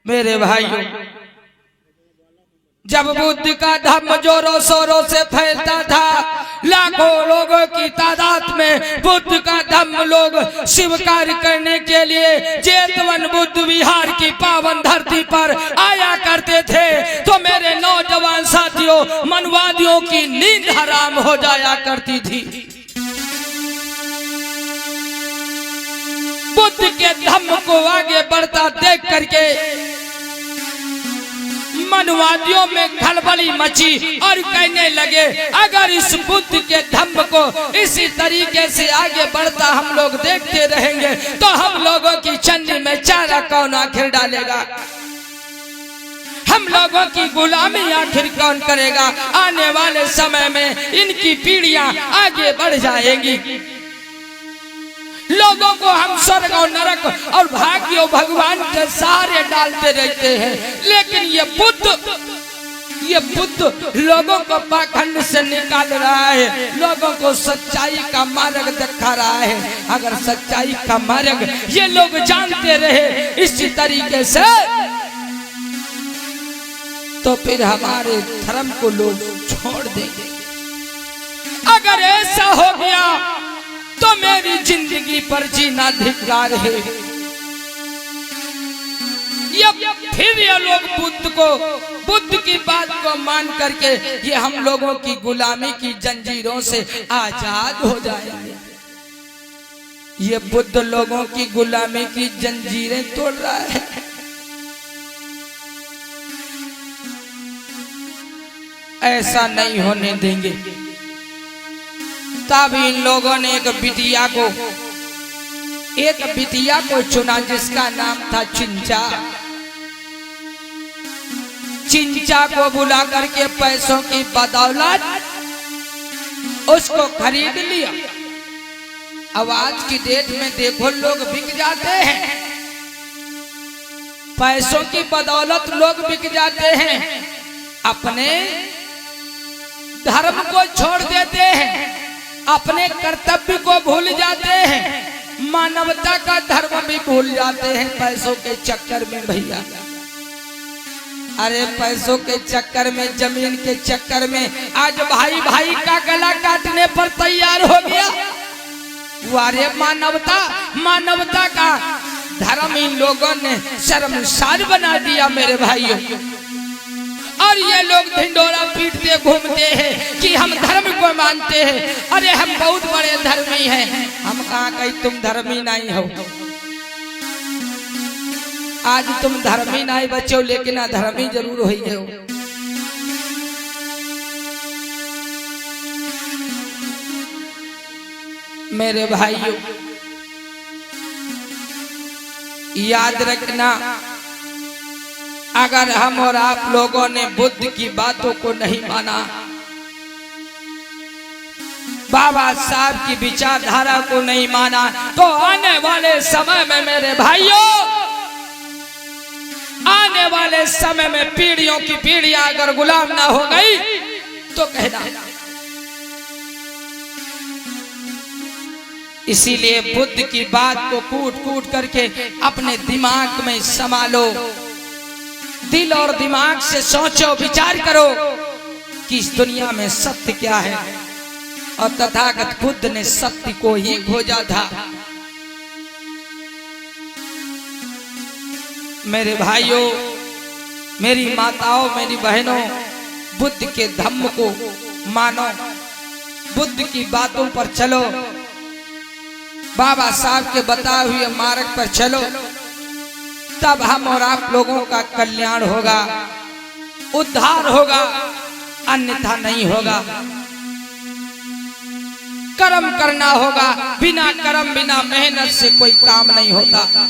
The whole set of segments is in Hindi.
मेरे भाइयों, जब बुद्ध का धर्म जोरों शोरों से फैलता था, लाखों लोगों की तादाद में बुद्ध का धर्म लोग स्वीकार करने के लिए जेतवन बुद्ध विहार की पावन धरती पर आया करते थे, तो मेरे नौजवान साथियों, मनवादियों की नींद हराम हो जाया करती थी। बुद्ध के धर्म को आगे बढ़ता देख करके मनवादियों में खलबली मची और कहने लगे, अगर इस बुद्ध के धम्म को इसी तरीके से आगे बढ़ता हम लोग देखते रहेंगे तो हम लोगों की चंडी में चारा कौन आखिर डालेगा, हम लोगों की गुलामी आखिर कौन करेगा। आने वाले समय में इनकी पीढ़ियां आगे बढ़ जाएंगी, लोगों को हम स्वर्ग और नरक और भाग्य और भगवान के सहारे डालते रहते हैं, लेकिन ये बुद्ध लोगों को पाखंड से निकाल रहा है, लोगों को सच्चाई का मार्ग दिखा रहा है। अगर सच्चाई का मार्ग ये लोग जानते रहे इसी तरीके से, तो फिर हमारे धर्म को लोग छोड़ देंगे। अगर ऐसा हो गया तो मेरी जिंदगी पर जीना धिक्कार है। फिर ये लोग बुद्ध की बात को मान करके ये हम लोगों की गुलामी की जंजीरों से आजाद हो जाएंगे। ये बुद्ध लोगों की गुलामी की जंजीरें तोड़ रहा है। ऐसा नहीं होने देंगे। तब इन लोगों ने एक बिटिया को चुना जिसका नाम था चिंचा को बुला करके पैसों की बदौलत उसको खरीद लिया। अब आज की डेट में देखो लोग बिक जाते हैं, पैसों की बदौलत लोग बिक जाते हैं, अपने धर्म को छोड़ देते हैं, अपने कर्तव्य को भूल जाते हैं, मानवता का धर्म भी भूल जाते हैं पैसों के चक्कर में। भैया, अरे पैसों के चक्कर में, जमीन के चक्कर में आज भाई भाई का गला काटने पर तैयार हो गया। वारे मानवता का धर्म इन लोगों ने शर्मसार बना दिया मेरे भाइयों। और ये लोग ढिंडोरा पीटते घूमते हैं कि हम धर्म को मानते हैं। अरे हम बहुत बड़े धर्मी हैं। हम कहाँ कहीं तुम धर्मी नहीं हो। आज तुम धर्मी नहीं बच्चों, लेकिन अधर्मी जरूर हो गए हो। मेरे भाइयों, याद रखना, अगर हम और आप लोगों ने बुद्ध की बातों को नहीं माना, बाबा साहब की विचारधारा को नहीं माना, तो आने वाले समय में मेरे भाइयों, आने वाले समय में पीढ़ियों की पीढ़ियां अगर गुलाम ना हो गई तो कहना। इसीलिए बुद्ध की बात को कूट कूट करके अपने दिमाग में संभालो, दिल और दिमाग से सोचो, विचार करो कि इस दुनिया में सत्य क्या है। और तथागत बुद्ध ने सत्य को ही खोजा था। मेरे भाइयों, मेरी माताओं, मेरी बहनों, बुद्ध के धम्म को मानो, बुद्ध की बातों पर चलो, बाबा साहब के बताए हुए मार्ग पर चलो, तब हम और आप लोगों का कल्याण होगा, उद्धार होगा, अन्यथा नहीं होगा। कर्म करना होगा, बिना कर्म बिना मेहनत से कोई काम नहीं होता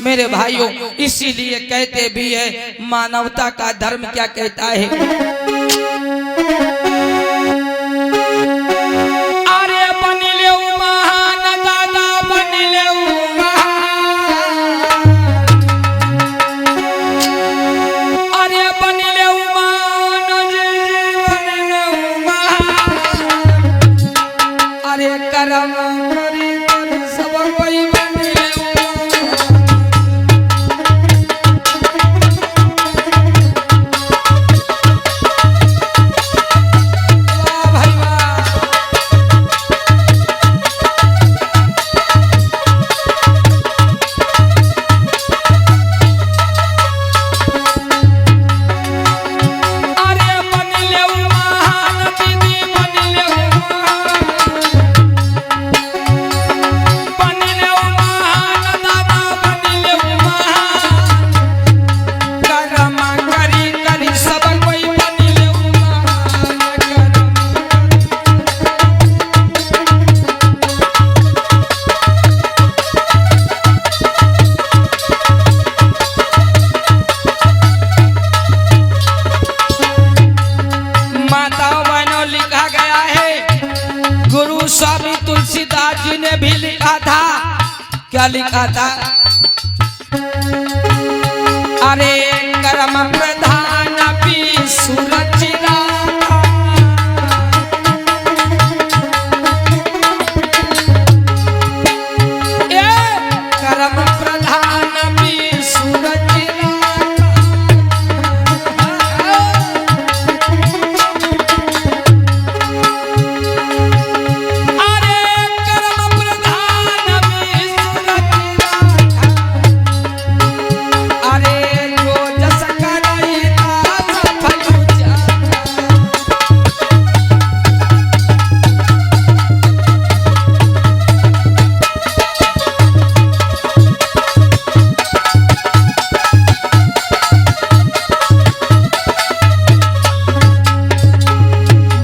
मेरे भाइयों। इसीलिए कहते भी है, मानवता का धर्म क्या कहता है, अरे बन ले महान दादा, बन ले करम करी सब कोई बन ले। लिखा था, अरे कर्म प्रधान विसुर चिरागा, कर्म प्रधान विसुर चिरागा, अरे कर्म प्रधान विसुर चिरागा, अरे जो जस करैता सफल जागा।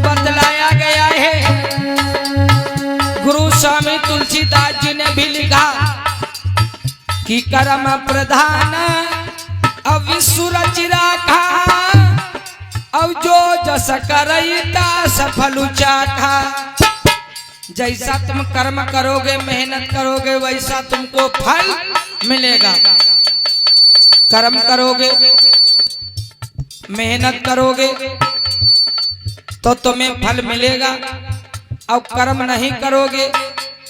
बतलाया गया है, गुरु स्वामी तुलसीदास जी ने भी लिखा कि कर्म प्रधान अविसुर चिरागा, अब जो जस करैता सफल चाखा। जैसा तुम कर्म करोगे, मेहनत करोगे, वैसा तुमको फल मिलेगा। कर्म करोगे, मेहनत करोगे तो तुम्हें फल मिलेगा, और कर्म नहीं करोगे,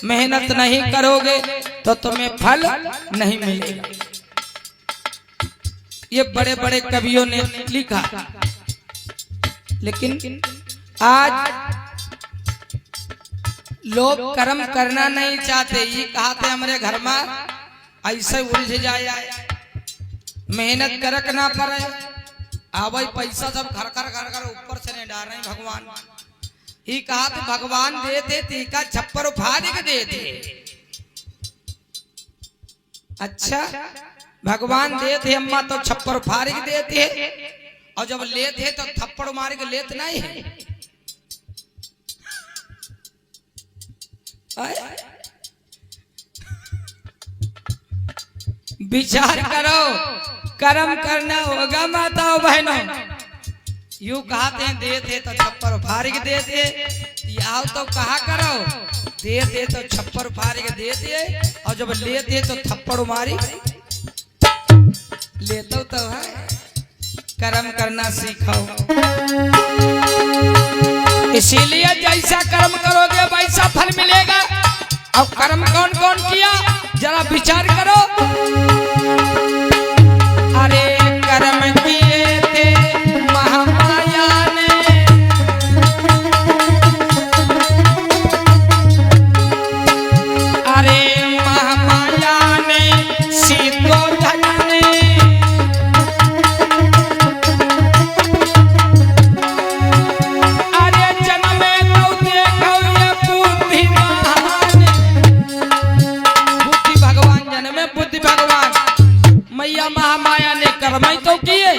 मेहनत नहीं करोगे तो तुम्हें फल नहीं मिलेगा। ये बड़े बड़े कवियों ने लिखा। लेकिन आज लोग कर्म करना नहीं चाहते। ये कहते हमारे घर में ऐसे उलझ जाए, मेहनत करक ना पड़े, आवे पैसा सब घर कर ऊपर से नहीं डाल रहे भगवान। ही कहा तो भगवान देते टीका छप्पर फाड़ के देते। अच्छा, भगवान देते अम्मा तो छप्पर फाड़ के देते, और जब लेते तो थप्पड़ मार के लेते नहीं है। विचार करो, कर्म करना होगा माताओं बहनों। यूं कहते हैं देते तो छप्पर फाड़ के देते, आओ तो कहा करो देते तो छप्पर फाड़ के देते, और जब लेते तो थप्पड़ मारी लेते तो है। कर्म करना सीखो, इसीलिए जैसा कर्म करोगे वैसा फल मिलेगा। अब कर्म कौन कौन किया जरा विचार करो। अरे कर्म किए थे महामाया ने, अरे महामाया ने शीतोधन ने, अरे जन्मे तो देखो ये बुद्धिमान, बुद्धि भगवान जन्मे, बुद्धि भगवान मैया महामाया ने कर्म ही तो किए।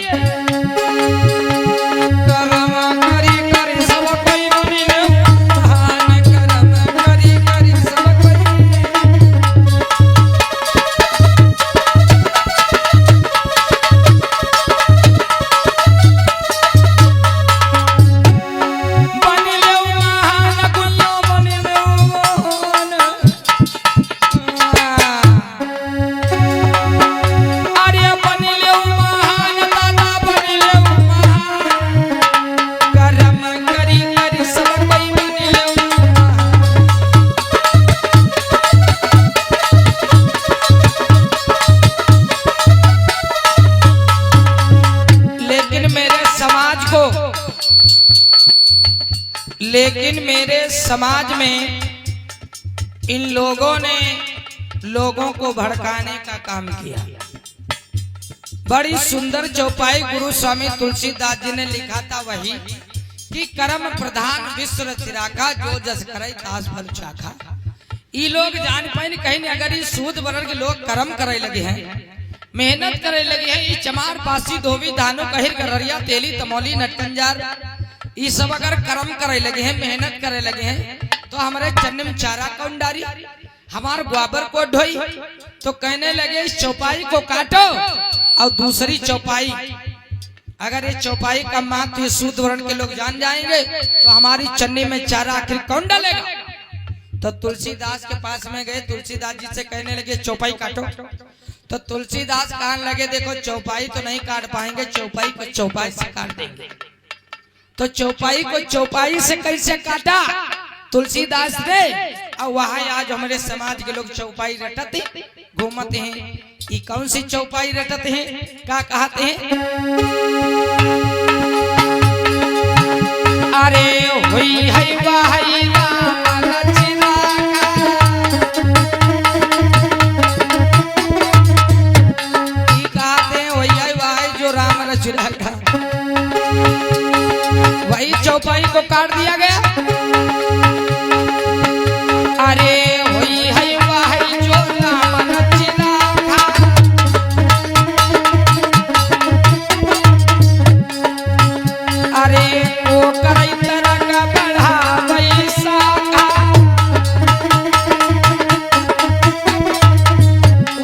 कर्म करी करी सब कोई बनिले महान, कर्म करी करी सब कोई। बनिले महान गुल्लो बनिले महान, अरे बनिले महान दादा बनिले महान, कर्म करी करी सब कोई बनिले महान। लेकिन मेरे समाज में इन लोगों ने लोगों को भड़काने का काम किया। बड़ी सुंदर चौपाई गुरु स्वामी तुलसीदास जी ने लिखा था, वही कि कर्म प्रधान विश्व चिरागा, जो जस करे तास फल चाखा। ये लोग जान पाए कहीं नहीं, अगर ये सूद वर्ण के लोग कर्म करे लगे हैं, मेहनत करे लगे हैं, ये चमार पासी धोबी दानो कहिर गररिया तेली तमौली नटकंजार, ये सब अगर कर्म करे लगे हैं, मेहनत करे लगे हैं, तो हमारे चन्न में चारा कौन डारी, हमार ग्वाबर को ढोई। तो कहने लगे इस चौपाई को काटो और दूसरी चौपाई, अगर ये चौपाई का महत्व ये सूद वर्ण के लोग जान जाएंगे तो हमारी चन्नी में चारा आखिर कौन डालेगा। तो तुलसीदास के पास में गए, तुलसीदास जी से कहने लगे चौपाई काटो। तो तुलसीदास कहने लगे देखो चौपाई तो नहीं काट पाएंगे, चौपाई को चौपाई से काट देंगे। तो चौपाई को चौपाई से कैसे काटा तुलसीदास ने? और वहां आज हमारे समाज के लोग चौपाई रटते घूमते हैं। ये कौन सी चौपाई रटते हैं? क्या कहते हैं? अरे हुई है वाही राम रचना ये कहते हैं वही है वाही जो राम रचना का, वही चौपाई को काट दिया गया। अरे हुई है वाही जो राम रचना था, अरे वो करई तरह का बढ़ा पैसा का,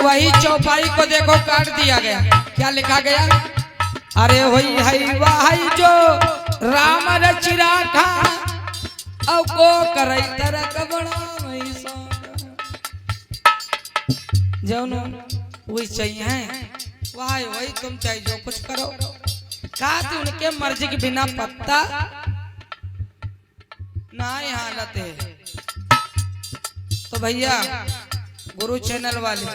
वही चौपाई को देखो काट दिया गया। क्या लिखा गया? अरे हुई है वाही जो राम रचि राखा और को करई तरह का बड़ा पैसा जौन वही चाहिए, वही तुम चाहिए जो कुछ करो। कहा उनके मर्जी के बिना पत्ता ना हालत है। तो भैया गुरु चैनल वाले